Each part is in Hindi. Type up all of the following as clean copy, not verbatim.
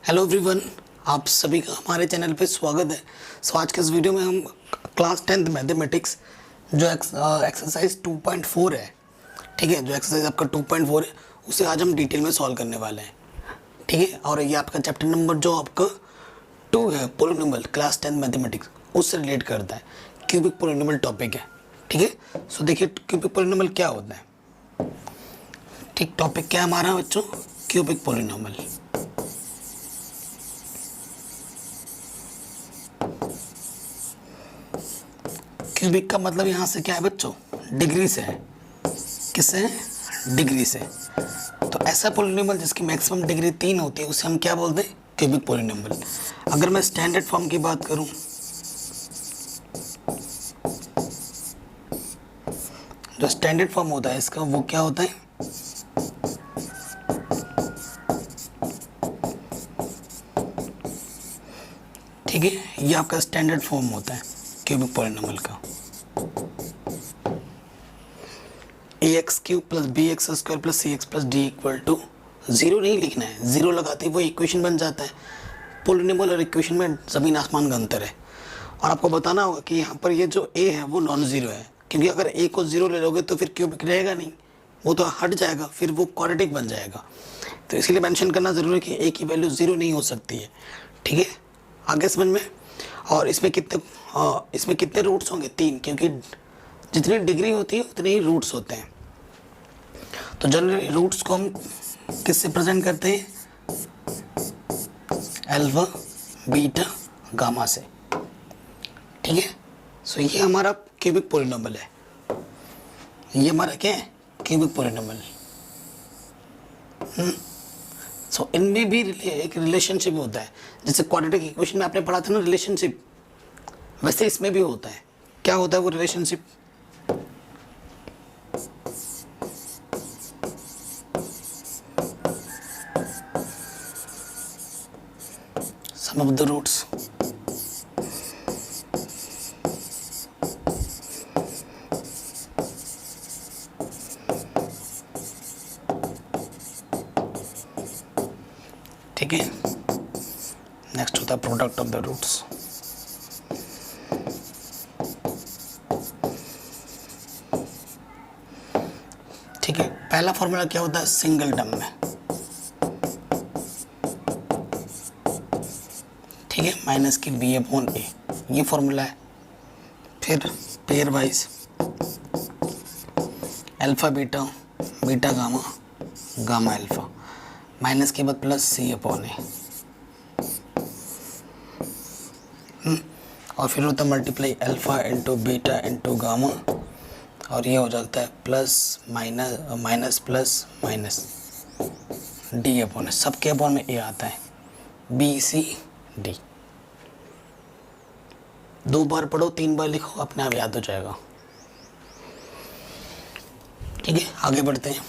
हेलो एवरीवन, आप सभी का हमारे चैनल पे स्वागत है। आज के इस वीडियो में हम क्लास 10th मैथमेटिक्स जो एक्सरसाइज 2.4 है, ठीक है, जो एक्सरसाइज आपका 2.4 है उसे आज हम डिटेल में सॉल्व करने वाले हैं, ठीक है। और ये आपका चैप्टर नंबर जो आपका 2 है, पॉलिनोमियल, क्लास 10th मैथमेटिक्स, उससे रिलेट करता है। क्यूबिक पॉलिनोमियल टॉपिक है, ठीक है। सो देखिए क्यूबिक पॉलिनोमियल क्या होता है, ठीक। टॉपिक क्या है हमारा बच्चों? Cubic polynomial. क्यूबिक का मतलब यहाँ से क्या है बच्चों? डिग्री से है। किससे है? डिग्री से। तो ऐसा पॉलिनोमियल जिसकी मैक्सिमम डिग्री 3 होती है उसे हम क्या बोलते हैं? Cubic polynomial. अगर मैं स्टैंडर्ड फॉर्म की बात करूं, जो स्टैंडर्ड फॉर्म होता है इसका वो क्या होता है? ठीक है, ये आपका स्टैंडर्ड फॉर्म होता है क्यूबिक पॉलिनोमियल का। ax³ + bx² + cx + d = 0 नहीं लिखना है, 0 लगाते ही वो इक्वेशन बन जाता है। पॉलिनोमियल और इक्वेशन में ज़मीन आसमान का अंतर है। और आपको बताना होगा कि यहाँ पर ये जो a है वो नॉन ज़ीरो है, क्योंकि अगर a को 0 ले लोगे तो फिर क्यूबिक रहेगा नहीं, वो तो हट जाएगा, फिर वो क्वाड्रेटिक बन जाएगा। तो इसीलिए मेंशन करना ज़रूरी है कि a की वैल्यू 0 नहीं हो सकती है, ठीक है। आगे समझ में। और इसमें कितने रूट्स होंगे? 3, क्योंकि जितनी डिग्री होती है उतने ही रूट्स होते हैं। तो जनरली रूट्स को हम किससे प्रेजेंट करते हैं? अल्फा, बीटा, गामा से, ठीक है। सो ये हमारा क्यूबिक पॉलिनोमियल है। ये हमारा क्या है? Cubic polynomial. सो इनमें भी एक रिलेशनशिप होता है, जैसे क्वाड्रेटिक इक्वेशन में आपने पढ़ा था ना रिलेशनशिप, वैसे इसमें भी होता है। क्या होता है वो relationship? Sum of the roots ठीक है। नेक्स्ट होता है प्रोडक्ट ऑफ द रूट्स। ठीक है, पहला फॉर्मूला क्या होता है सिंगल टर्म में? ठीक है, माइनस की b/a, ये फॉर्मूला है। फिर pair wise alpha beta, beta gamma, gamma alpha, minus के बाद प्लस c/a, और फिर होता है multiply alpha into beta into gamma, और ये हो जाता है plus minus minus plus minus d/, सबके अपॉन में a आता है, b/c/d। 2 बार पढ़ो, 3 बार लिखो, अपने आप याद हो जाएगा, ठीक है। आगे बढ़ते हैं।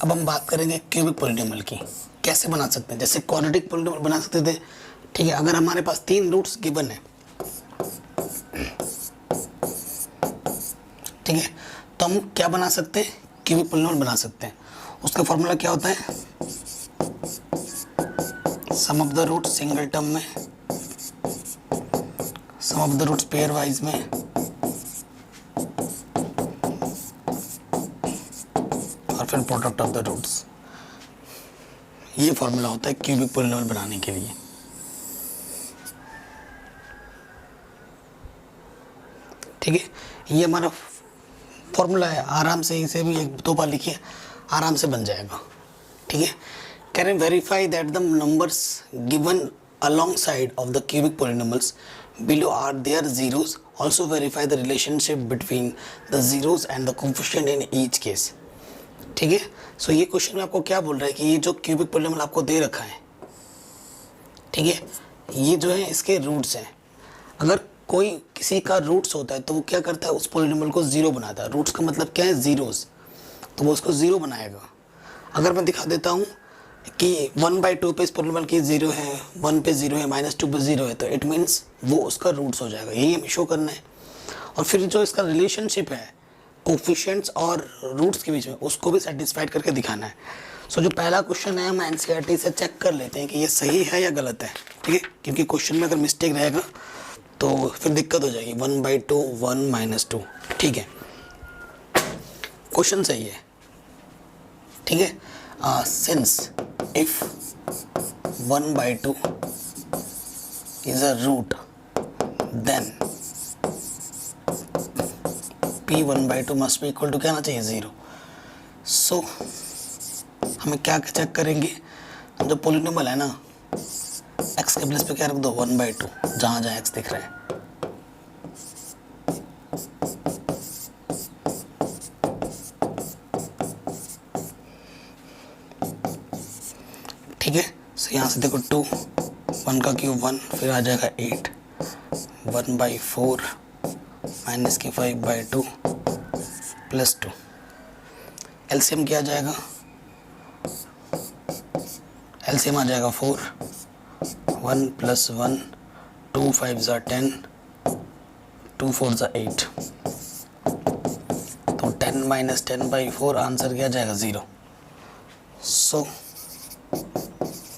अब हम बात करेंगे क्यूबिक पॉलिनोमियल की, कैसे बना सकते हैं। जैसे क्वाड्रेटिक पॉलिनोमियल बना सकते थे, ठीक है। अगर हमारे पास 3 रूट्स गिवन है, ठीक है, तो हम क्या बना सकते हैं? क्यूबिक पॉलिनोमियल बना सकते हैं। उसका फॉर्मूला क्या होता है? Sum of the roots single term में, sum of the roots pair wise में, और फिर प्रोडक्ट ऑफ द रूट्स। ये फॉर्मूला होता है क्यूबिक पॉलिनोमियल बनाने के लिए, ठीक है। ये हमारा फॉर्मूला है, आराम से इसे भी 1-2 बार लिखिए, आराम से बन जाएगा, ठीक है। Can you verify that the numbers given alongside of the cubic polynomials below are their zeros? Also verify the relationship between the zeros and the coefficient in each case, ठीक है। सो ये क्वेश्चन में आपको क्या बोल रहा है कि ये जो क्यूबिक पॉलिनोमियल आपको दे रखा है, ठीक है, ये जो है इसके रूट्स हैं। अगर कोई किसी का रूट्स होता है तो वो क्या करता है? उस पॉलिनोमियल को 0 बनाता है। रूट्स का मतलब क्या है? जीरोस, तो वो उसको 0 बनाएगा। अगर मैं दिखा देता हूँ कि 1/2 पे इस पोलिनोमियल की 0 है, 1 पे 0 है, -2 पे 0 है, तो इट मीन्स वो उसका रूट्स हो जाएगा, यही हमें शो करना है। और फिर जो इसका रिलेशनशिप है कोफिशिएंट्स और रूट्स के बीच में, उसको भी सेटिस्फाइड करके दिखाना है। सो जो पहला क्वेश्चन है हम एनसीईआरटी से चेक कर लेते हैं कि ये सही है या गलत है, ठीक है, क्योंकि क्वेश्चन में अगर मिस्टेक रहेगा तो फिर दिक्कत हो जाएगी। 1/2 1 -2, ठीक है, क्वेश्चन सही है, ठीक है। Since if 1/2 is a root then p 1/2 must be equal to क्या आना चाहिए 0। सो हमें क्या चेक करेंगे, जो पोलिनोमियल है ना x के प्लेस पे क्या रख दो 1/2, जहाँ जहाँ x दिख रहा है, ठीक है। सो यहाँ से देखो 2, 1 का क्यूब 1, फिर आ जाएगा 8, 1/4 माइनस की 5/2 प्लस 2। एलसीएम क्या आ जाएगा, एलसीएम आ जाएगा 4, 1 + 1, 2 5 = 10, 2 4 = 8, तो 10 - 10/4 आंसर क्या जाएगा 0। So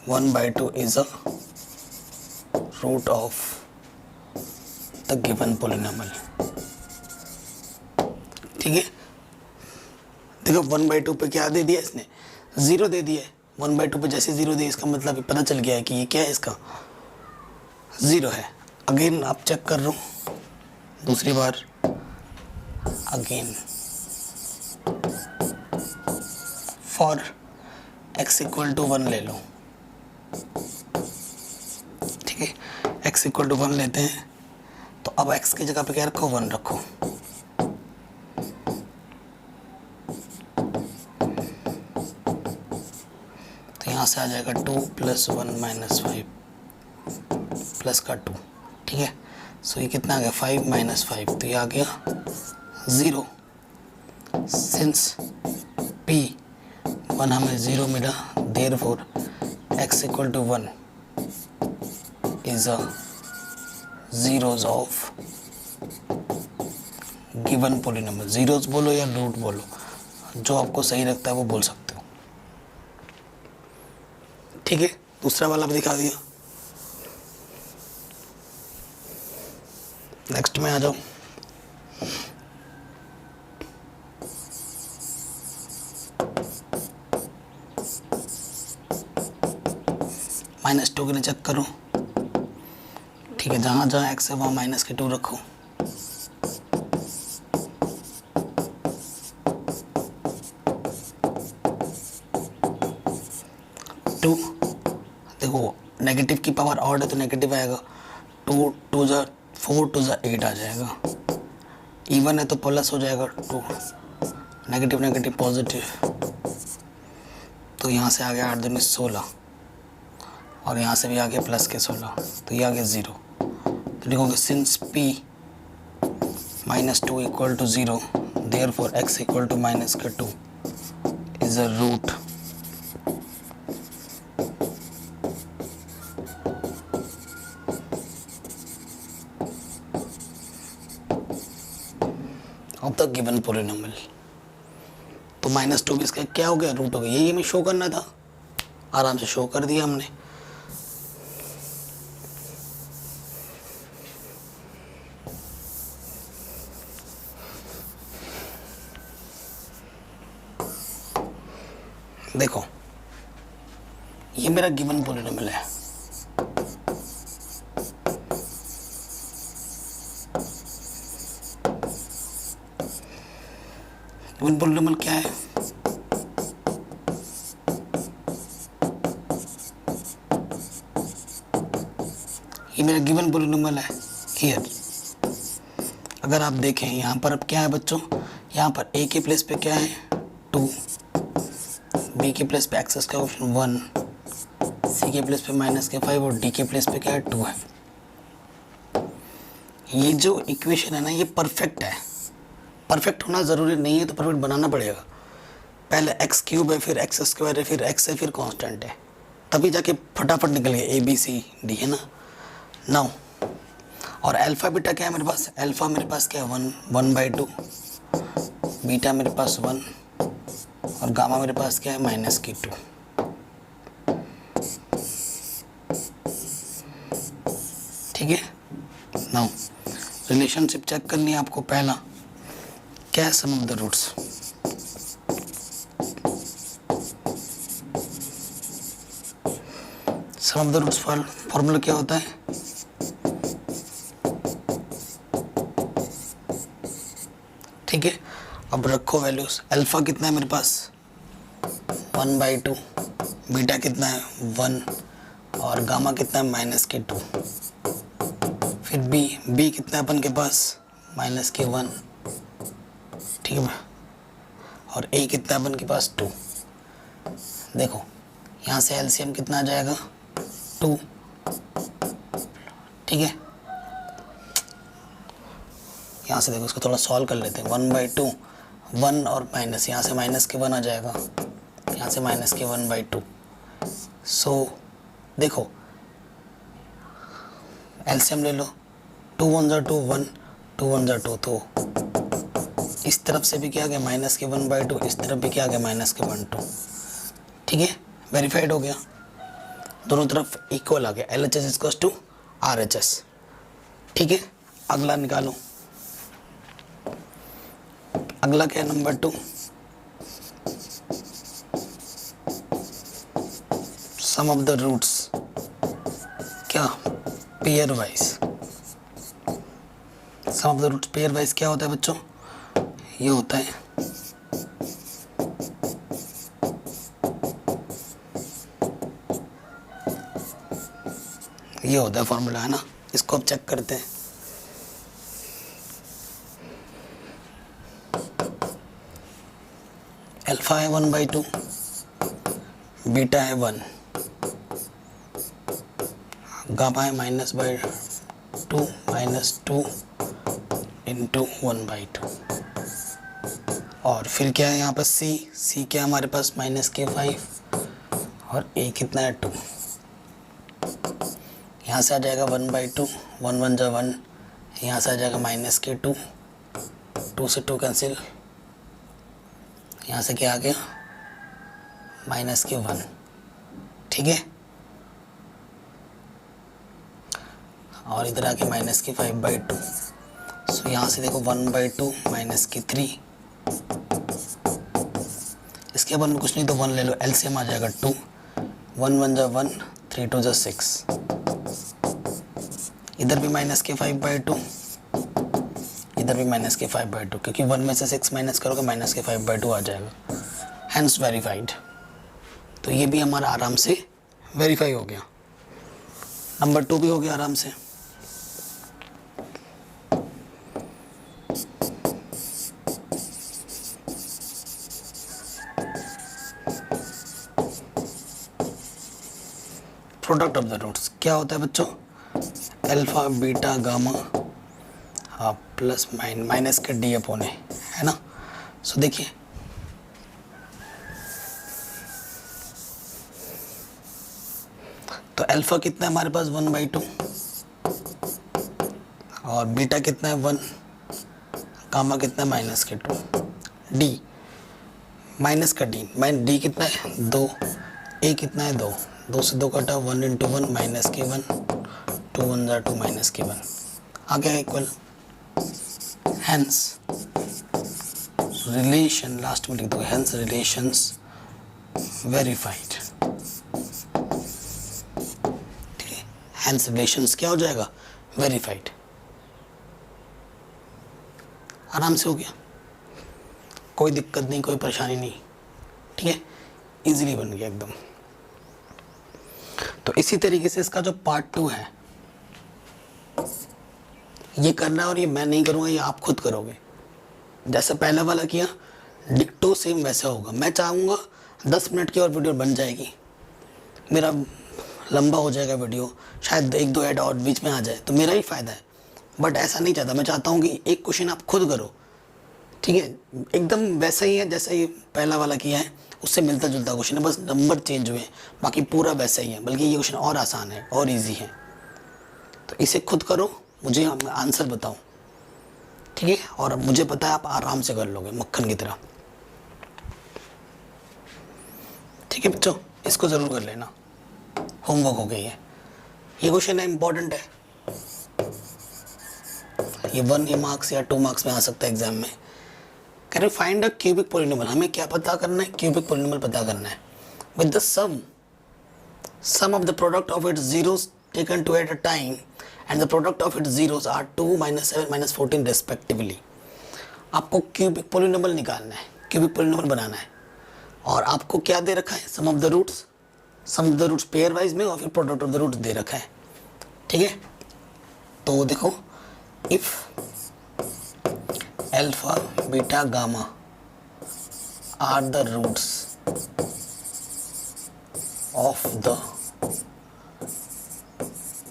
1/2 is a root of the given polynomial, ठीक है। देखो 1/2 पे क्या दे दिया इसने, 0 दे दिया है। 1/2 पे जैसे 0 दिया, इसका मतलब पता चल गया है कि ये क्या है, इसका 0 है। अगेन आप चेक कर रहा हूँ दूसरी बार, अगेन फॉर x = 1 ले लो, ठीक है, x = 1 लेते हैं, तो अब x की जगह पे क्या रखो 1 रखो, तो यहाँ से आ जाएगा 2 + 1 - 5 प्लस का 2, ठीक है। सो ये कितना आ गया 5 - 5, तो ये आ गया 0। सिंस p 1 हमें 0 मिला, therefore x = 1 is a zeros of given polynomial. Zeros बोलो या रूट बोलो, जो आपको सही लगता है वो बोल सकते हो, ठीक है। दूसरा वाला भी दिखा दिया, नेक्स्ट में आ जाओ। -2 के लिए चेक करो, ठीक है, जहाँ जहाँ x है वहाँ -2 रखो, टू, देखो नेगेटिव की पावर ऑड है तो नेगेटिव आएगा, 2 2 = 4, 2 = 8 आ जाएगा, इवन है तो प्लस हो जाएगा 2, नेगेटिव नेगेटिव पॉजिटिव, तो यहाँ से आ गया 8 दूनी 16, और यहाँ से भी आ गया प्लस के 16, तो ये आ गया 0। तो लिखोगे since p -2 = 0, therefore x = -2 is a root of the given polynomial. तो -2 भी इसका क्या हो गया, रूट हो गया, यही हमें शो करना था, आराम से शो कर दिया हमने। देखो ये मेरा गिवन पोलिनोमियल है, गिवन पोलिनोमियल क्या है, ये मेरा गिवन पोलिनोमियल है हियर। अगर आप देखें यहाँ पर अब क्या है बच्चों, यहाँ पर a के प्लेस पे क्या है 2, b के प्लेस पे एक्स का ऑप्शन 1, c के प्लेस पे -5 और d के प्लेस पे क्या है 2 है। ये जो इक्वेशन है ना ये परफेक्ट है, परफेक्ट होना ज़रूरी नहीं है, तो परफेक्ट बनाना पड़ेगा। पहले एक्स क्यूब है, फिर एक्स स्क्वायर है, फिर एक्स है, फिर कांस्टेंट है, तभी जाके फटाफट निकल गया ए बी सी डी, है ना। नाउ और अल्फा बीटा क्या है मेरे पास, अल्फा मेरे पास क्या है 1/2, बीटा मेरे पास 1 और गामा मेरे पास क्या है -2। ठीक है। नाउ रिलेशनशिप चेक करनी है आपको। पहला क्या है, sum of the roots. Sum of the roots formula क्या होता है, ठीक है। अब रखो वैल्यूज, अल्फा कितना है मेरे पास 1/2, बीटा कितना है 1 और गामा कितना है -2। फिर बी कितना है अपन के पास -1, ठीक है। और ए कितना है अपन के पास 2। देखो यहाँ से एलसीएम कितना आ जाएगा 2, ठीक है। यहाँ से देखो इसको थोड़ा सॉल्व कर लेते हैं। 1/2 1 और माइनस, यहाँ से -1 आ जाएगा, यहाँ से -1/2। सो देखो एलसीएम ले लो, 2 1 2 1, 2 1 2, तो इस तरफ से भी क्या आ गया -1/2, इस तरफ भी क्या आ गया -1/2, ठीक है। वेरीफाइड हो गया, दोनों तरफ इक्वल आ गया। LHS = RHS, ठीक है। अगला निकालो, अगला क्या है number 2, sum of the roots क्या pair wise. Sum of the roots pair wise क्या होता है बच्चों, ये होता है फॉर्मूला, है ना। इसको अब चेक करते हैं। अल्फा है 1/2, बीटा है 1, गामा है -2 -2 इंटू 1/2, और फिर क्या है यहाँ पर सी क्या है हमारे पास -5 और ए कितना है 2। यहाँ से आ जाएगा 1/2, 1 1 जा 1, यहाँ से आ जाएगा -2, 2 से 2 कैंसिल, यहाँ से क्या आ गया -1, ठीक है। और इधर आके -5/2। सो यहाँ से देखो 1/2 -3, इसके बाद में कुछ नहीं तो 1 ले लो, एलसीएम आ जाएगा 2, 1 1 जा 1, 3 2 जा 6, इधर भी -5/2, इधर भी -5/2, क्योंकि 1 में से 6 माइनस करोगे -5/2 आ जाएगा, हैंस वेरीफाइड। तो ये भी हमारा आराम से वेरीफाई हो गया। नंबर 2 भी हो गया आराम से। प्रोडक्ट ऑफ द रूट्स क्या होता है बच्चों, alpha beta gamma plus minus के डी अपॉन ए, है ना। सो देखिए तो अल्फा कितना है हमारे पास 1/2 और बीटा कितना है 1, गामा कितना है -2, डी माइनस का डी डी कितना है 2, ए कितना है 2, 2 से 2 कटा 1 × 1 -1, 2 1 जा 2 -1 आ गया इक्वल। हैंस रिलेशन लास्ट में लिख दो, हैंस रिलेशंस वेरीफाइड, ठीक है। हैंस रिलेशंस क्या हो जाएगा वेरीफाइड, आराम से हो गया, कोई दिक्कत नहीं, कोई परेशानी नहीं, ठीक है। इजीली बन गया एकदम। तो इसी तरीके से इसका जो पार्ट 2 है ये करना है, और ये मैं नहीं करूँगा, ये आप खुद करोगे। जैसे पहला वाला किया डिक्टो सेम वैसा होगा। मैं चाहूँगा 10 मिनट की और वीडियो बन जाएगी, मेरा लंबा हो जाएगा वीडियो, शायद 1-2 ऐड और बीच में आ जाए तो मेरा ही फ़ायदा है, बट ऐसा नहीं चाहता। मैं चाहता हूँ कि एक क्वेश्चन आप खुद करो, ठीक है, एकदम वैसा ही है जैसा ये पहला वाला किया है, उससे मिलता जुलता क्वेश्चन है, बस नंबर चेंज हुए हैं, बाकी पूरा वैसा ही है, बल्कि ये क्वेश्चन और आसान है और इजी है। तो इसे खुद करो, मुझे आंसर बताओ, ठीक है, और मुझे पता है आप आराम से कर लोगे मक्खन की तरह। ठीक है बच्चों, इसको ज़रूर कर लेना, होमवर्क हो गई है। ये क्वेश्चन है, इंपॉर्टेंट है, ये 1 मार्क्स या 2 मार्क्स में आ सकता है एग्जाम में। कह रहे फाइंड अ क्यूबिक पॉलिनोमियल, हमें क्या पता करना है, क्यूबिक पॉलिनोमियल पता करना है with the sum of the product of its zeros taken two at a time and the product of its zeros are 2 -7 -14 respectively. आपको क्यूबिक पॉलिनोमियल निकालना है, क्यूबिक पॉलिनोमियल बनाना है, और आपको क्या दे रखा है, sum of the roots pair wise में, और फिर प्रोडक्ट ऑफ द रूट्स दे रखा है। ठीक है, तो देखो, if alpha beta gamma are the roots of the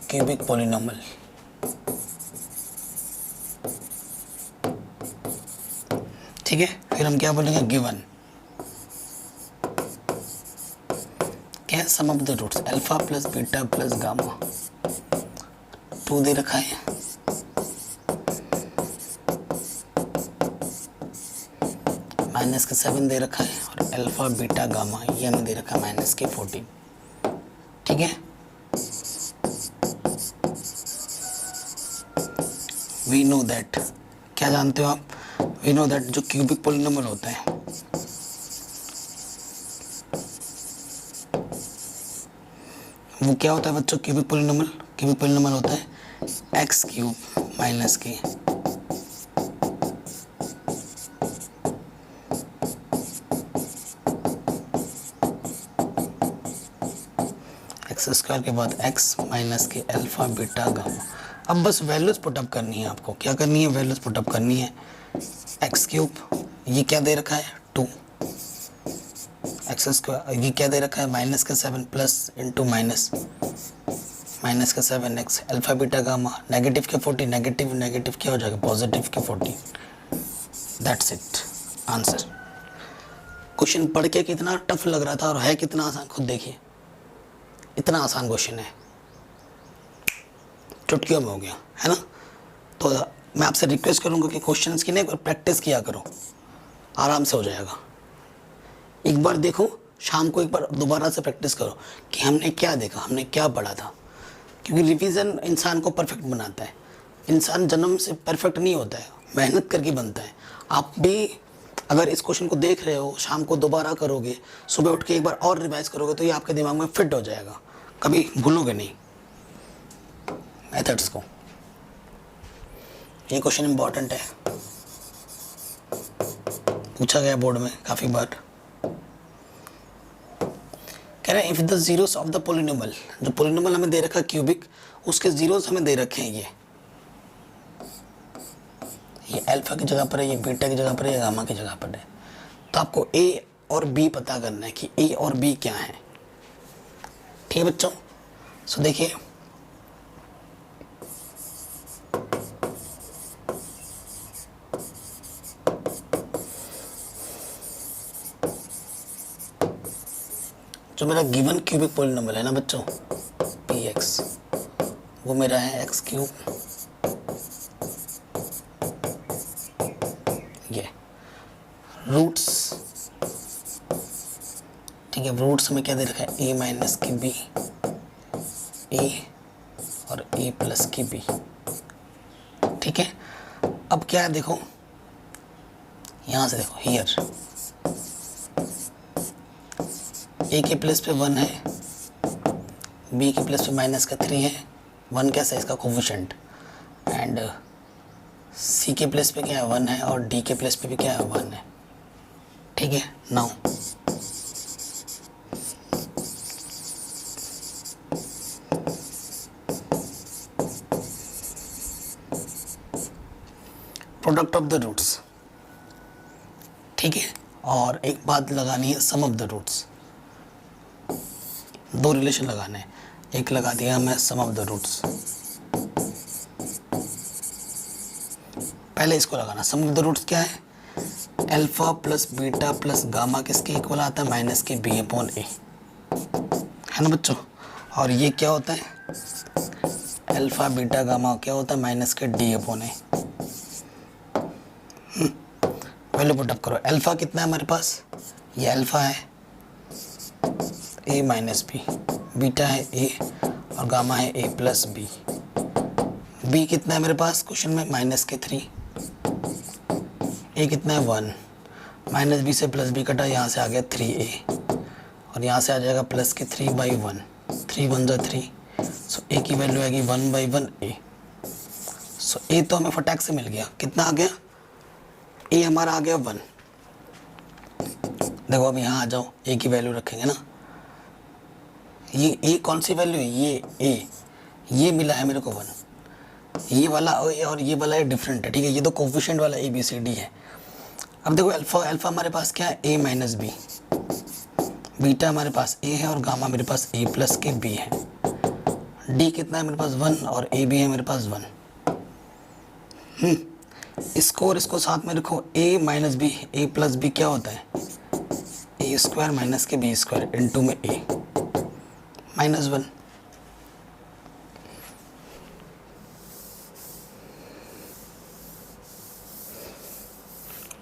cubic polynomial, ठीक है, फिर हम क्या बोलेंगे, गिवन क्या, sum of the roots alpha plus beta plus gamma, 2 दे रखा है, माइनस के 7 दे रखा है, और अल्फा बीटा गामा ये हमें दे रखा है माइनस के 14। ठीक है, वी नो दैट, क्या जानते हो आप, वी नो दैट जो क्यूबिक पॉलिनोमियल होता है वो क्या होता है बच्चों, क्यूबिक पॉलिनोमियल होता है एक्स क्यूब माइनस के एक्स स्क्वायर के बाद एक्स माइनस के अल्फा बीटा गामा। अब बस वैल्यूज पुटअप करनी है आपको, क्या करनी है, वैल्यूज पुटअप करनी है। एक्स क्यूब ये क्या दे रखा है 2, एक्स स्क्वायर ये क्या दे रखा है माइनस का 7 प्लस इंटू माइनस का 7x alpha beta gamma, negative के 40, नेगेटिव क्या हो जाएगा, पॉजिटिव के 40। That's it answer. क्वेश्चन पढ़ के कितना टफ लग रहा था और है कितना आसान, खुद देखिए, इतना आसान क्वेश्चन है, चुटकियों में हो गया है ना। तो मैं आपसे रिक्वेस्ट करूंगा कि क्वेश्चंस की नहीं प्रैक्टिस किया करो, आराम से हो जाएगा। एक बार देखो, शाम को एक बार दोबारा से प्रैक्टिस करो कि हमने क्या देखा, हमने क्या पढ़ा था, क्योंकि रिवीजन इंसान को परफेक्ट बनाता है। इंसान जन्म से परफेक्ट नहीं होता है, मेहनत करके बनता है। आप भी अगर इस क्वेश्चन को देख रहे हो, शाम को दोबारा करोगे, सुबह उठ के एक बार और रिवाइज करोगे, तो ये आपके दिमाग में फिट हो जाएगा, कभी भूलोगे नहीं मेथड्स को। ये क्वेश्चन इंपॉर्टेंट है, पूछा गया बोर्ड में काफ़ी बार। कह रहे हैं if the zeros of the polynomial, जो पॉलिनोमियल हमें दे रखा है क्यूबिक, उसके जीरोस हमें दे रखे हैं, ये अल्फा की जगह पर है, ये बीटा की जगह पर है, ये गामा की जगह पर है। तो आपको ए और बी पता करना है कि ए और बी क्या है। ठीक है बच्चों, सो देखिए, जो मेरा गिवन क्यूबिक पॉलिनोमियल है ना बच्चों, पी एक्स, वो मेरा है एक्स क्यूब, ये रूट्स, ठीक है, रूट्स में क्या दे रखा है, ए माइनस की बी, ए और ए प्लस की बी। ठीक है, अब क्या है देखो, यहाँ से देखो, हियर ए के प्लेस पे 1 है, बी के प्लेस पे माइनस का 3 है, 1 कैसा है इसका कोफिशिएंट, एंड सी के प्लेस पे क्या है 1 है, और डी के प्लेस पे भी क्या है 1 है। ठीक है, now product of the roots, ठीक है, और एक बात लगानी है, सम ऑफ द रूट्स। दो रिलेशन लगाने हैं, एक लगा दिया मैं सम ऑफ द रूट्स, पहले इसको लगाना। सम ऑफ द रूट्स क्या है, alpha plus beta plus gamma किसके इक्वल आता है, माइनस के बी अपॉन ए, है ना बच्चों। और ये क्या होता है, अल्फा बीटा गामा क्या होता है, माइनस के डी अपॉन ए। वैल्यू पुटअप करो। अल्फा कितना है हमारे पास, ये अल्फा है ए माइनस बी, बीटा है ए और गामा है ए प्लस बी। बी कितना है मेरे पास क्वेश्चन में, माइनस के 3, ए कितना है 1, माइनस बी से प्लस बी कटा, यहाँ से आ गया 3a और यहाँ से आ जाएगा प्लस के 3/1, 3 1 3, सो ए की वैल्यू आएगी 1/1 ए। सो ए तो हमें फटाक से मिल गया, कितना आ गया, ए हमारा आ गया 1। देखो अब यहाँ आ जाओ, ए की वैल्यू रखेंगे ना, ये ए कौन सी वैल्यू है, ये ए, ये मिला है मेरे को 1, ये वाला और ये वाला डिफरेंट है, ठीक है, ये तो कोफिशिएंट वाला ए बी सी डी है। अब देखो अल्फा हमारे पास क्या है, ए माइनस बी, बीटा हमारे पास ए है और गामा मेरे पास ए प्लस के बी है, डी कितना है मेरे पास 1 और ए भी है मेरे पास 1। इसको और इसको साथ में रखो, ए माइनस बी, ए प्लस बी क्या होता है, ए स्क्वायर माइनस के बी स्क्वायर इंटू में ए -1।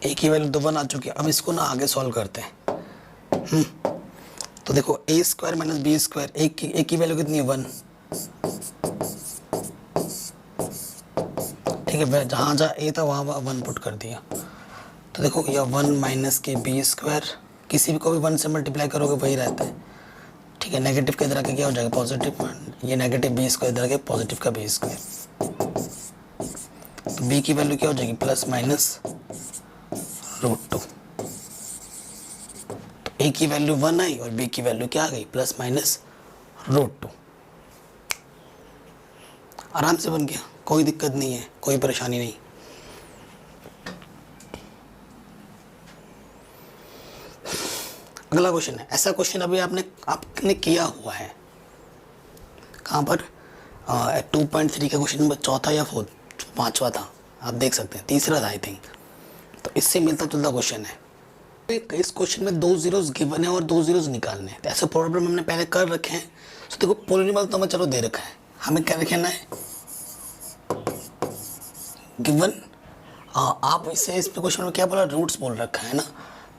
ए की वैल्यू तो 1 आ चुकी है। अब इसको ना आगे सॉल्व करते हैं। तो देखो ए स्क्वायर माइनस बी स्क्वायर, ए की वैल्यू कितनी है 1, ठीक है, जहाँ जहाँ ए था वहाँ 1 पुट कर दिया। तो देखो यह 1 माइनस के बी स्क्वायर, किसी भी को भी 1 से मल्टीप्लाई करोगे वही रहता है, ठीक है, नेगेटिव के इधर आके क्या हो जाएगा पॉजिटिव, ये नेगेटिव बी स्क्वायर इधर आके पॉजिटिव का बी स्क्वायर। तो बी की वैल्यू क्या हो जाएगी प्लस माइनस √2। तो ए की वैल्यू 1 आई और बी की वैल्यू क्या आ गई, प्लस माइनस √2। आराम से बन गया, कोई दिक्कत नहीं है, कोई परेशानी नहीं। अगला क्वेश्चन है, ऐसा क्वेश्चन अभी आपने किया हुआ है, कहाँ पर 2.3 का क्वेश्चन नंबर चौथा या पांचवा था, आप देख सकते हैं, तीसरा था आई थिंक। तो इससे मिलता जुलता क्वेश्चन है। इस क्वेश्चन में 2 zeros गिवन है और 2 zeros निकालने हैं। तो ऐसे प्रॉब्लम हमने पहले कर रखे हैं। तो देखो पॉलिनोमियल तो हमें चलो दे रखा है, हमें क्या लिखना है, गिवन, आप इसे इस क्वेश्चन में क्या बोला, रूट्स बोल रखा है ना।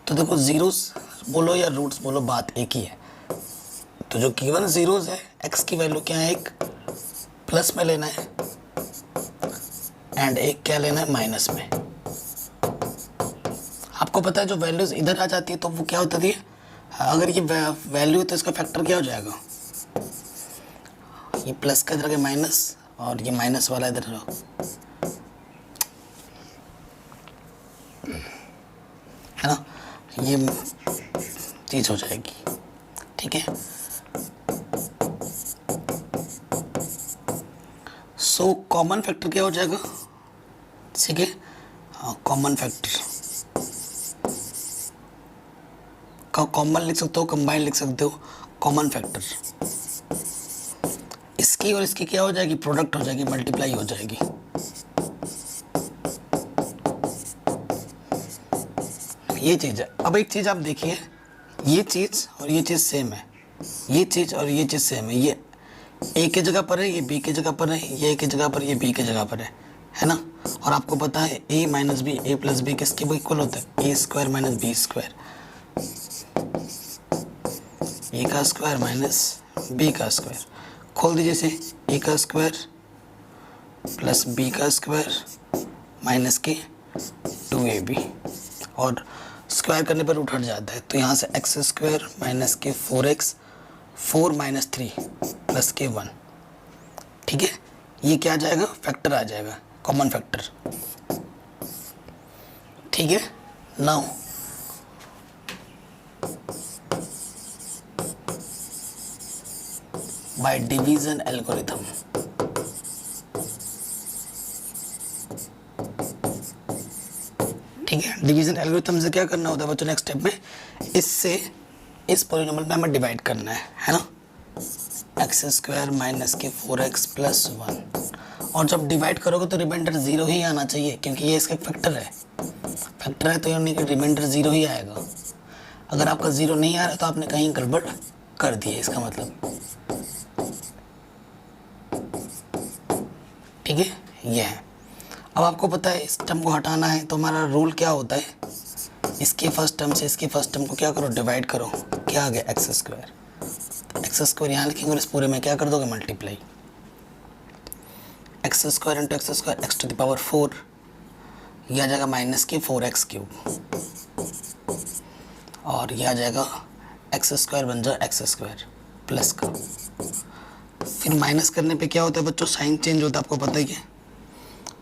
तो देखो जीरोस बोलो या रूट्स बोलो, बात एक ही है। तो जो गिवन जीरोस है, एक्स की वैल्यू क्या है, एक प्लस में लेना है एंड एक क्या लेना है माइनस में। आपको पता है जो वैल्यूज इधर आ जाती है तो वो क्या होती है, अगर ये वैल्यू है तो इसका फैक्टर क्या हो जाएगा, ये प्लस का इधर के माइनस और ये माइनस वाला इधर रहो, है ना, ये चीज हो जाएगी, ठीक है। सो कॉमन फैक्टर क्या हो जाएगा, ठीक है, कॉमन फैक्टर का कॉमन लिख सकते हो, कंबाइन लिख सकते हो, कॉमन फैक्टर इसकी और इसकी क्या हो जाएगी, प्रोडक्ट हो जाएगी, मल्टीप्लाई हो जाएगी। ये चीज़ है। अब एक चीज़ आप देखिए, ये चीज़ और ये चीज़ सेम है, ये चीज़ और ये चीज़ सेम है, ये ए की जगह पर है, ये बी की जगह पर है, ये ए की जगह पर, ये बी की जगह पर है ना। और आपको पता है ए माइनस बी, ए प्लस बी किसके वो इक्वल होता है, ए स्क्वायर माइनस बी स्क्वायर, ए का स्क्वायर माइनस बी का स्क्वायर। खोल दीजिए इसे, ए का स्क्वायर प्लस बी का स्क्वायर माइनस के 2ab, और स्क्वायर करने पर रूट हट जाता है, तो यहाँ से एक्स स्क्वायर माइनस के 4x 4 माइनस 3 प्लस के 1, ठीक है। ये क्या आ जाएगा, फैक्टर आ जाएगा, कॉमन फैक्टर, ठीक है। नाउ बाय डिवीजन एल्गोरिथम, ठीक है, डिवीजन एल्गोरिथम से क्या करना होता है बच्चों, नेक्स्ट स्टेप में इससे इस पॉलिनोमियल में हमें डिवाइड करना है ना, एक्स स्क्वायर माइनस के 4x प्लस 1, और जब डिवाइड करोगे तो रिमाइंडर 0 ही आना चाहिए क्योंकि ये इसका फैक्टर है। फैक्टर है तो यानी कि रिमाइंडर ज़ीरो ही आएगा। अगर आपका ज़ीरो नहीं आ रहा तो आपने कहीं गड़बड़ कर दी है, इसका मतलब। ठीक है, ये है। अब आपको पता है इस टर्म को हटाना है तो हमारा रूल क्या होता है, इसके फर्स्ट टर्म से इसके फर्स्ट टर्म को क्या करो, डिवाइड करो। क्या आ गया, एक्स स्क्वायर। तो एक्स स्क्वायर यहाँ लिखेंगे और इस पूरे में क्या कर दोगे, multiply. X square into x square, x to the power 4, यह आ जाएगा माइनस के 4x क्यूब, और यह आ जाएगा एक्स स्क्वायर बन जाए एक्स स्क्वायर प्लस का। फिर माइनस करने पे क्या होता है बच्चों, साइन चेंज होता है, आपको पता ही है।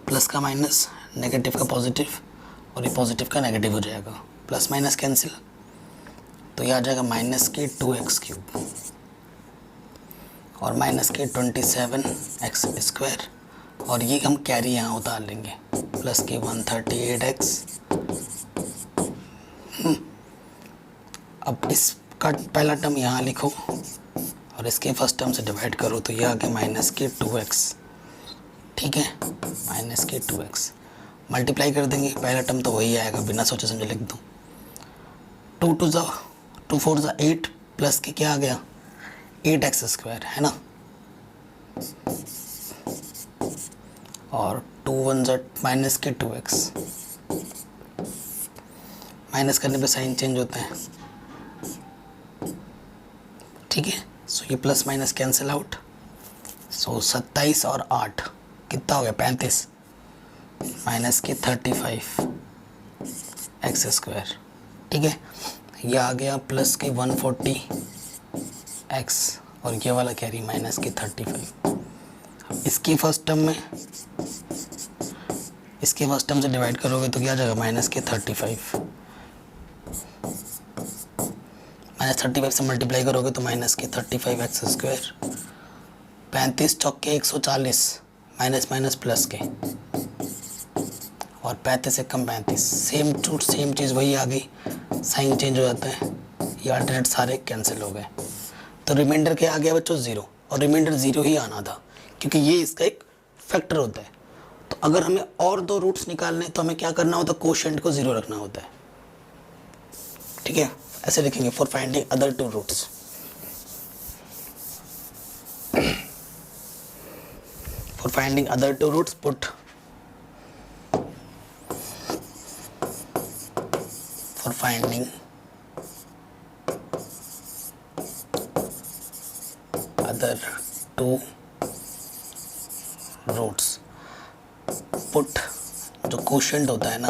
प्लस का माइनस, नेगेटिव का पॉजिटिव, और ये पॉजिटिव का नेगेटिव हो जाएगा, प्लस माइनस कैंसिल, तो यह आ जाएगा माइनस के 2x क्यूब और माइनस के 27x स्क्वायर, और ये हम कैरी यहाँ उतार लेंगे, प्लस के 138x। अब इसका पहला टर्म यहाँ लिखो और इसके फर्स्ट टर्म से डिवाइड करो, तो यह आ गया माइनस के 2x। ठीक है, माइनस के 2x मल्टीप्लाई कर देंगे, पहला टर्म तो वही आएगा, बिना सोचे समझे लिख दो। 2 4 8 प्लस के क्या आ गया, 8x स्क्वायर, है ना। और 2 1 माइनस के 2x, माइनस करने पे साइन चेंज होता है। ठीक है, सो ये प्लस माइनस कैंसिल आउट। सो 27 और 8 कितना हो गया, 35, माइनस के 35 एक्स स्क्वायर। ठीक है, यह आ गया प्लस के 140 एक्स, और ये वाला कैरी माइनस के 35। इसकी फर्स्ट टर्म से डिवाइड करोगे तो क्या आ जाएगा, माइनस के 35, माइनस 35 से मल्टीप्लाई करोगे तो माइनस के 35 एक्स स्क्वायर। 35 चौके 140, माइनस माइनस प्लस के, और 35 से कम 35, सेम टू सेम चीज़ वही आ गई, साइन चेंज हो जाता है, ये अल्टरनेट सारे कैंसिल हो गए। तो रिमाइंडर क्या आ गया बच्चों, ज़ीरो, और रिमाइंडर ज़ीरो ही आना था क्योंकि ये इसका एक फैक्टर होता है। तो अगर हमें और दो रूट्स निकालने तो हमें क्या करना होता है, कोशेंट को ज़ीरो रखना होता है। ठीक है, ऐसे लिखेंगे, for finding other two roots. For finding other two roots, put for finding other two roots, put जो कोशेंट होता है ना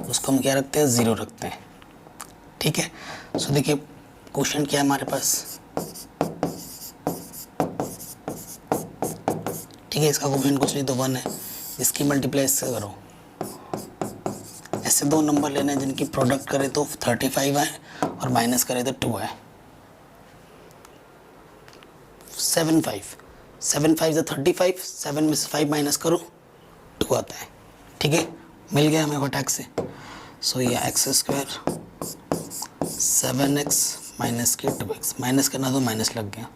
उसको हम क्या रखते हैं, ज़ीरो रखते हैं। ठीक है, सो देखिए कोशेंट क्या है हमारे पास, ठीक है, इसका कोफिशिएंट कुछ नहीं तो 1 है, इसकी मल्टीप्लाई इससे करो। ऐसे दो नंबर लेने हैं जिनकी प्रोडक्ट करें तो 35 है और माइनस करें तो 2 है। 7 5 से 35, 7 में से 5 माइनस करो 2 आता है। ठीक है, मिल गया हमें वटाक से। सो ये एक्स स्क्वायर 7x माइनस के 2x, माइनस करना तो माइनस लग गया,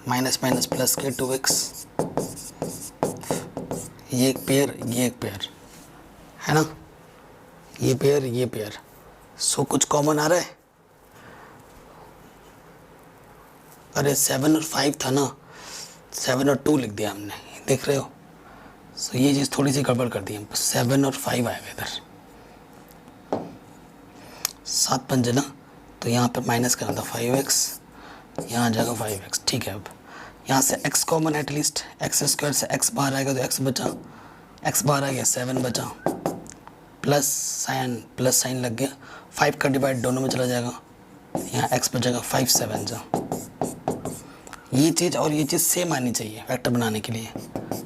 माइनस माइनस प्लस के 2x, ये एक पेयर ये एक पेयर, है ना, ये पेयर ये पेयर। सो कुछ कॉमन आ रहा है, अरे 7 और 5 था ना, 7 और 2 लिख दिया हमने, देख रहे हो। सो ये चीज़ थोड़ी सी गड़बड़ कर दी हम, 7 और 5 आएगा इधर, 7 पंजे ना, तो यहाँ पर माइनस करना था 5x, यहाँ आ जाएगा 5x। ठीक है, अब यहाँ से x common at least, x square से x बाहर आएगा तो x बचा, x बाहर आ गया 7 बचा, प्लस साइन लग गया, 5 का डिवाइड दोनों में चला जाएगा, यहाँ x बचेगा 5 7 जा। ये चीज़ और ये चीज़ सेम आनी चाहिए वेक्टर बनाने के लिए,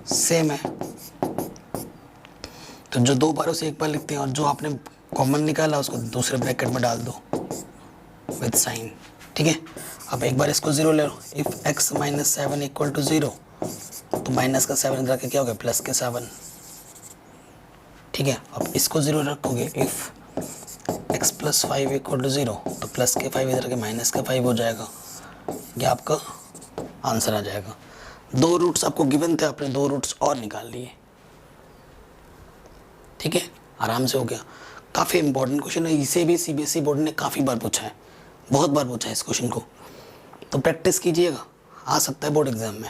सेम है। तो जो दो बारों से एक बार लिखते हैं और जो आपने कॉमन निकाला उसको दूसरे ब्रैकेट में डाल दो विद साइन। ठीक है, अब एक बार इसको 0 ले लो, if x minus 7 equal to 0, तो माइनस का 7 इधर के क्या हो गया, प्लस के 7। ठीक है, अब इसको 0 रखोगे, if x plus 5 equal to 0, तो प्लस के 5 इधर के माइनस का 5 हो जाएगा, ये आपका आंसर आ जाएगा। 2 रूट्स आपको गिवन थे, आपने 2 रूट्स और निकाल लिए। ठीक है, आराम से हो गया। काफ़ी इंपॉर्टेंट क्वेश्चन है, इसे भी सीबीएसई बोर्ड ने काफ़ी बार पूछा है, बहुत बार पूछा है इस क्वेश्चन को, तो प्रैक्टिस कीजिएगा, आ सकता है बोर्ड एग्जाम में।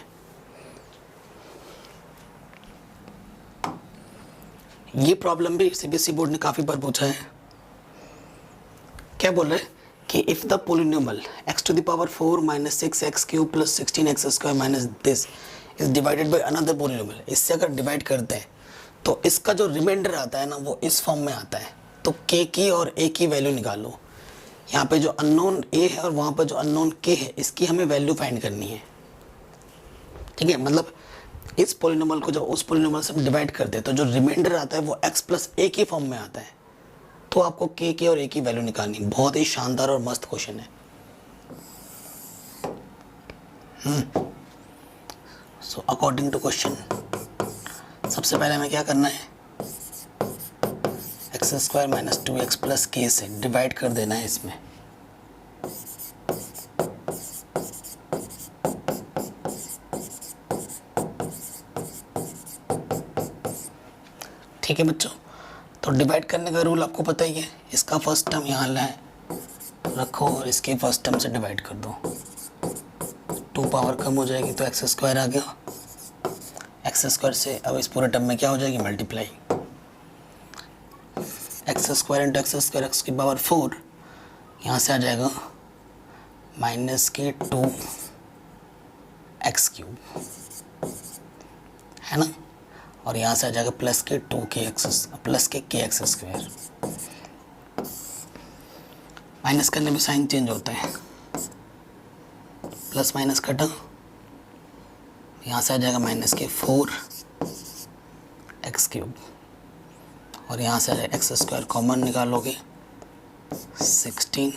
ये प्रॉब्लम भी सीबीएसई बोर्ड ने काफ़ी बार पूछा है। क्या बोल रहे हैं कि if the polynomial x to the power 4 minus 6x cube plus 16x square minus this is divided by another polynomial, इससे अगर डिवाइड करते हैं तो इसका जो रिमाइंडर आता है ना वो इस फॉर्म में आता है। तो k की और a की वैल्यू निकालो। यहाँ पे जो अननोन a है और वहाँ पे जो अननोन k है, इसकी हमें वैल्यू फाइंड करनी है। ठीक है, मतलब इस पोलिनोमियल को जब उस पोलिनोमियल से हम डिवाइड करते हैं तो जो रिमाइंडर आता है वो x प्लस a की फॉर्म में आता है। तो आपको k की और a की वैल्यू निकालनी। बहुत ही शानदार और मस्त क्वेश्चन है। सो अकॉर्डिंग टू क्वेश्चन, सबसे पहले हमें क्या करना है, x square minus 2x plus k से डिवाइड कर देना है इसमें। ठीक है बच्चों, तो डिवाइड करने का रूल आपको पता ही है। इसका फर्स्ट टर्म यहाँ लाए रखो और इसके फर्स्ट टर्म से डिवाइड कर दो। 2 पावर कम हो जाएगी तो एक्स स्क्वायर आ गया। एक्स स्क्वायर से अब इस पूरे टर्म में क्या हो जाएगी, multiply. X square into x square x की पावर 4, यहाँ से आ जाएगा माइनस के 2 एक्स क्यूब, है ना, और यहाँ से आ जाएगा प्लस के 2 के एक्स प्लस के एक्स स्क्वायर। माइनस करने में साइन चेंज होता है, प्लस माइनस कटा, यहाँ से आ जाएगा माइनस के 4 एक्स क्यूब, और यहाँ से आ जाएगा एक्स स्क्वायर कॉमन निकालोगे 16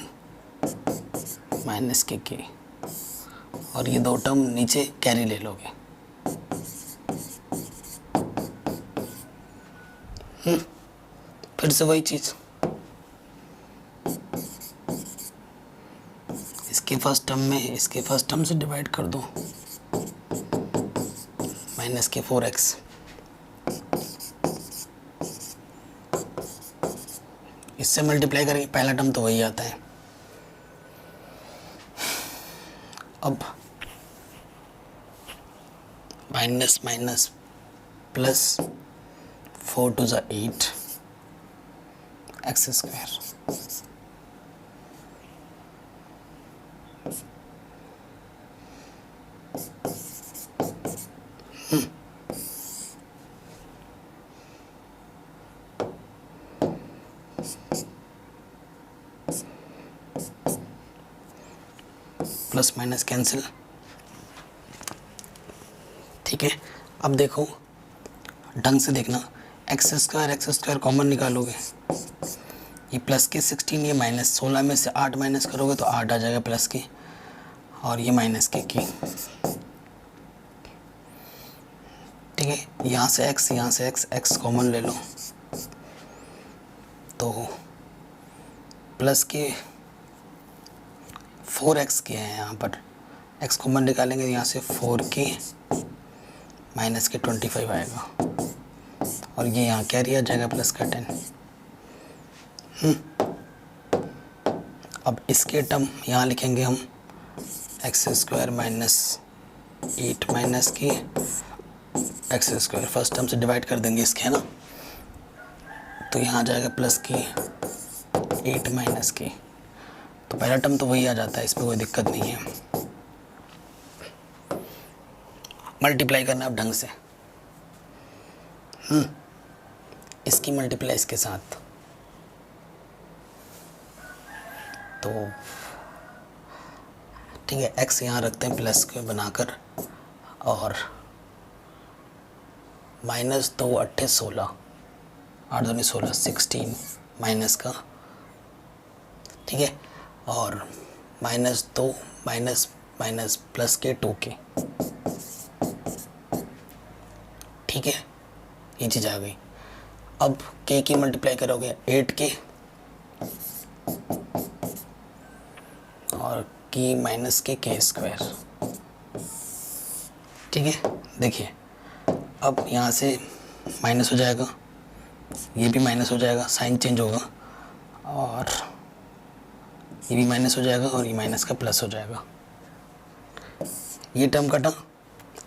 माइनस के, और ये 2 टर्म नीचे कैरी ले लोगे। फिर से वही चीज़, इसके फर्स्ट टर्म में इसके फर्स्ट टर्म से डिवाइड कर दो, माइनस के 4x, इससे मल्टीप्लाई करेंगे, पहला टर्म तो वही आता है। अब माइनस माइनस प्लस 4 टू ज़ा 8 x square, plus minus cancel. ठीक है, अब देखो ढंग से देखना, एक्स स्क्वायर कॉमन निकालोगे, ये प्लस के 16, ये माइनस 16 में से 8 माइनस करोगे तो 8 आ जाएगा प्लस के, और ये माइनस के। ठीक है, यहाँ से एक्स कॉमन ले लो, तो प्लस के 4x के हैं, यहाँ पर x कॉमन निकालेंगे, यहाँ से 4k माइनस के 25 आएगा, और ये यहाँ कैरी आ जाएगा प्लस का 10। अब इसके टर्म यहाँ लिखेंगे हम, एक्स स्क्वायर माइनस 8 माइनस के एक्स स्क्वायर, फर्स्ट टर्म से डिवाइड कर देंगे इसके, है ना, तो यहाँ आ जाएगा प्लस के 8 माइनस के, तो पहला टर्म तो वही आ जाता है, इसमें कोई दिक्कत नहीं है। मल्टीप्लाई करना अब ढंग से, इसकी मल्टीप्लाई इसके साथ, तो ठीक है, एक्स यहाँ रखते हैं प्लस के बनाकर, और माइनस 2 8 16, 8 दूनी 16, 16 माइनस का, ठीक है, और माइनस 2 माइनस माइनस प्लस के 2 के, ठीक है, ये चीज़ आ गई। अब के की मल्टीप्लाई करोगे 8 के, और की माइनस के स्क्वायर, ठीक है, देखिए अब यहाँ से माइनस हो जाएगा, ये भी माइनस हो जाएगा, साइन चेंज होगा, और ये भी माइनस हो जाएगा और ये माइनस का प्लस हो जाएगा। ये टर्म कटा।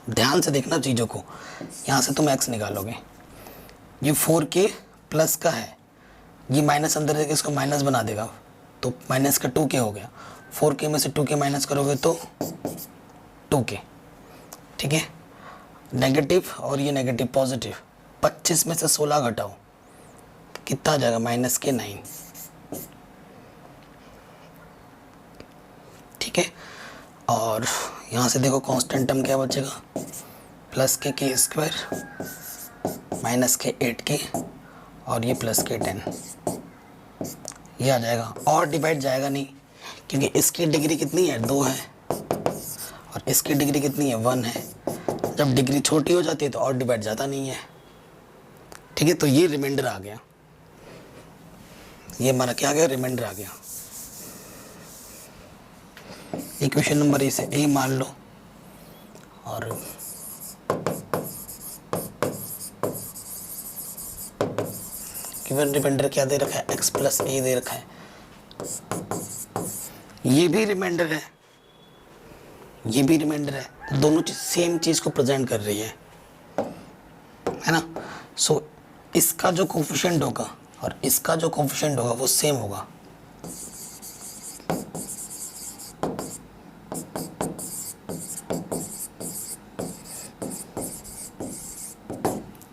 ध्यान से देखना चीज़ों को, यहाँ से तुम x निकालोगे, ये 4k प्लस का है, ये माइनस अंदर देके इसको माइनस बना देगा, तो माइनस का 2k हो गया। 4k में से 2k माइनस करोगे तो 2k, ठीक है। नेगेटिव और ये नेगेटिव पॉजिटिव, 25 में से 16 घटाओ, कितना आ जाएगा, माइनस के 9, ठीक है। और यहाँ से देखो कांस्टेंट टर्म क्या बचेगा, प्लस के k स्क्वायर माइनस के 8k और ये प्लस के 10, ये आ जाएगा। और डिवाइड जाएगा नहीं, क्योंकि इसकी डिग्री कितनी है, 2 है, और इसकी डिग्री कितनी है, 1 है। जब डिग्री छोटी हो जाती है तो और डिवाइड जाता नहीं है, ठीक है। तो ये रिमाइंडर आ गया, ये हमारा क्या आ गया, रिमाइंडर आ गया। इक्वेशन नंबर ए से ए मान लो, और गिवन रिमाइंडर क्या दे रखा है, x प्लस ए दे रखा है। ये भी रिमाइंडर है, ये भी रिमाइंडर है, तो दोनों चीज सेम चीज को प्रेजेंट कर रही है ना। सो इसका जो कोफिशिएंट होगा और इसका जो कोफिशिएंट होगा वो सेम होगा,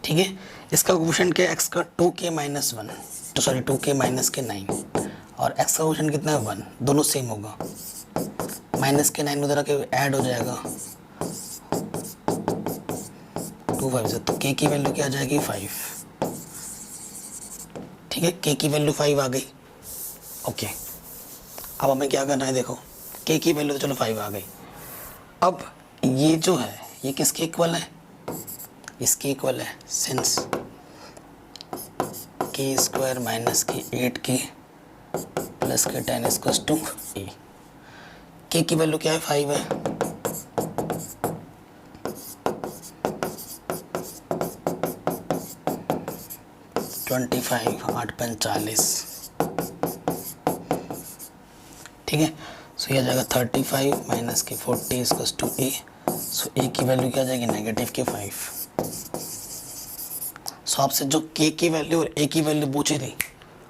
ठीक है। इसका कोफिशिएंट क्या है, x का 2k माइनस 1, तो सॉरी 2k माइनस के 9, और x का कोफिशिएंट कितना है, 1, दोनों सेम होगा। माइनस के 9 उधर आके ऐड हो जाएगा, 2 5 से, तो k की वैल्यू क्या आ जाएगी, 5, ठीक है। k की वैल्यू 5 आ गई, ओके। अब हमें क्या करना है, देखो k की वैल्यू तो चलो 5 आ गई। अब ये जो है ये किसके इक्वल है, इसके इक्वल है, सिंस k स्क्वायर माइनस के 8k प्लस के 10 इक्वल्स टू a। k की वैल्यू क्या है, 5 है, ट्वेंटी 8×5 ठीक है। सो ये आ जाएगा 35 माइनस के 40 equals to a। So a की वैल्यू क्या आ जाएगी, नेगेटिव के 5। सो आपसे जो k की वैल्यू और a की वैल्यू पूछी थी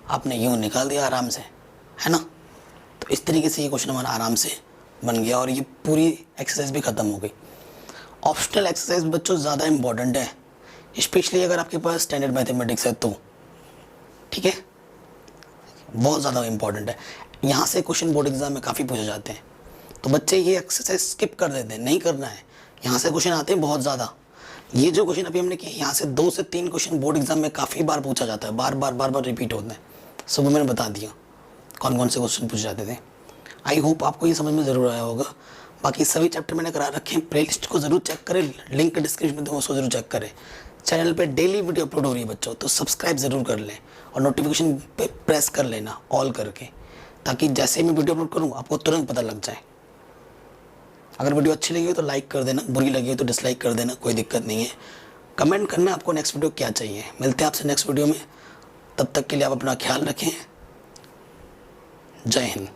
आपने यूँ निकाल दिया आराम से, है ना। तो इस तरीके से ये क्वेश्चन हमारा आराम से बन गया और ये पूरी एक्सरसाइज भी ख़त्म हो गई। ऑप्शनल एक्सरसाइज बच्चों ज़्यादा इंपॉर्टेंट है, स्पेशली अगर आपके पास स्टैंडर्ड मैथमेटिक्स है तो, ठीक है, बहुत ज़्यादा इंपॉर्टेंट है। यहाँ से क्वेश्चन बोर्ड एग्जाम में काफ़ी पूछे जाते हैं, तो बच्चे ये एक्सरसाइज स्किप कर देते हैं, नहीं करना है। यहाँ से क्वेश्चन आते हैं बहुत ज़्यादा। ये जो क्वेश्चन अभी हमने किए यहाँ से 2 से 3 क्वेश्चन बोर्ड एग्जाम में काफ़ी बार पूछा जाता है, बार बार रिपीट होते हैं। सुबह मैंने बता दिया कौन कौन से क्वेश्चन पूछे जाते थे। आई होप आपको ये समझ में ज़रूर आया होगा। बाकी सभी चैप्टर मैंने करा रखे हैं, प्लेलिस्ट को ज़रूर चेक करें, लिंक डिस्क्रिप्शन में दूँगा, उसको ज़रूर चेक करें। चैनल पे डेली वीडियो अपलोड हो रही है बच्चों, तो सब्सक्राइब ज़रूर कर लें और नोटिफिकेशन पे प्रेस कर लेना ऑल करके, ताकि जैसे मैं वीडियो अपलोड करूँ आपको तुरंत पता लग जाए। अगर वीडियो अच्छी लगी हो तो लाइक कर देना, बुरी लगी हो तो डिसलाइक कर देना, कोई दिक्कत नहीं है। कमेंट करना आपको नेक्स्ट वीडियो क्या चाहिए। मिलते हैं आपसे नेक्स्ट वीडियो में, तब तक के लिए आप अपना ख्याल रखें। जय हिंद।